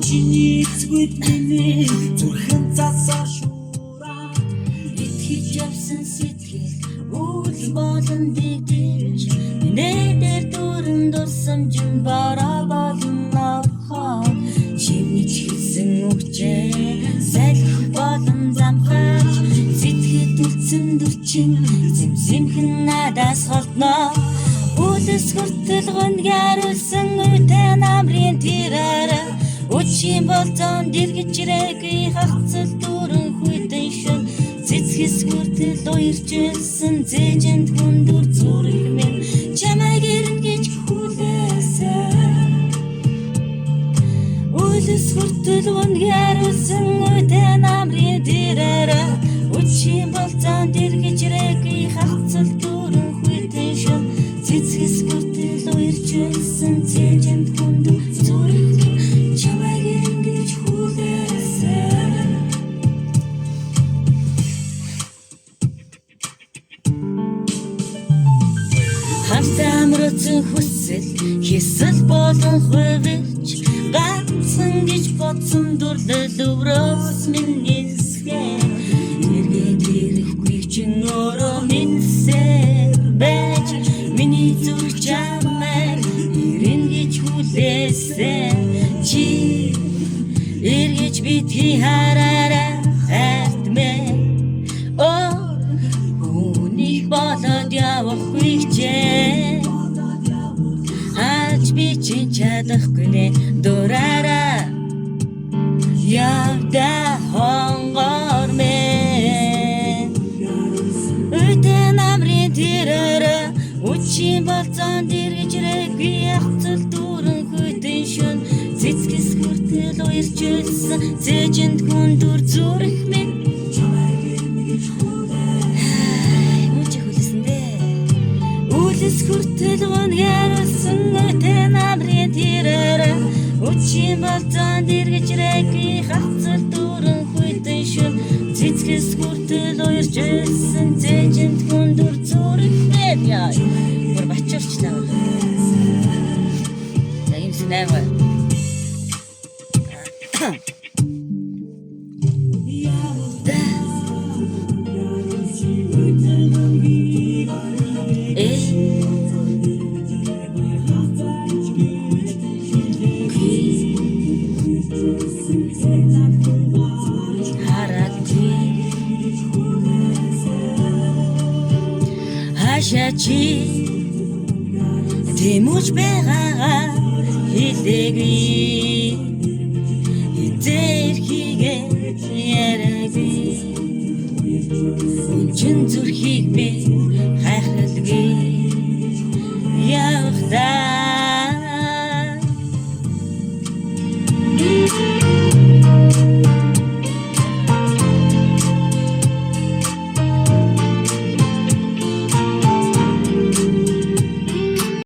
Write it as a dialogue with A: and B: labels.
A: чиний эцгүүд миний зүрхэн засаа шуураа итгэж явсан сэтгэл үл болон дэгдэж нээдэр дөрөн дурсамжин бараа болно чиний хэлсэн үгчээ салхи болон замхаж сэтгэл үлдсэн дүрчин зэмзэмхэн надаас холдно Үлэс хүртэл гонгаруулсан үтэн намрын тэрээр Үчийн болзон дэргэжрээгүй хагцал дүүрэн хүйтэн шүн Цэцгэс хүртэл уярчилсан зээжэнд хүндүр зүрх минь Чамайг эргэж хүлээсэн Үлэс хүртэл гонгаруулсан үтэн намрын тэрээр Үчийн болзон дэргэжрээгүй хагцал дүүрэн хүйтэн шүн Цэцгэс хүртэл уярчилсан зээжэнд хүндүр зүрх минь Чамайг эргэж хүлээсэн Хамтаа амрацсан хүсэл хийсэл болон хувирч ганцхан гэж бодсон дурлал өврөөс минь нисгэн эргээд ирэхгүй чин өөрөө минсээр байж миний зүрх чамайг эргэж хүлээсэн чи эргэж битгий хараарай хайртмэ Үнийг болоод явахгүй чээ Хаач би чи чадахгүй нэ дураараа Явда хонгор мэн Үтэн амрын тэрээр Үчийн болзон дэргэжрээгүй хагцал дүүрэн хүйтэн шүн Цэцгэс хүртэл уярчилсан зээжэнд хүндүр зүрх минь Үлэс хүртэл гонгаруулсан үтэн амрын тэрээр Үчийн болзон дэргэжрээгүй хагцал дүүрэн хүйтэн шүн Цэцгэс хүртэл уярчилсан зээжэнд хүндүр зүрх минь Бүр бачуурчлаа За юм синэвэ Хашачи Тэмүж байгаагаа хэлээгүй Эзэр хийгээд яриагүй Үнчин зүрхийг би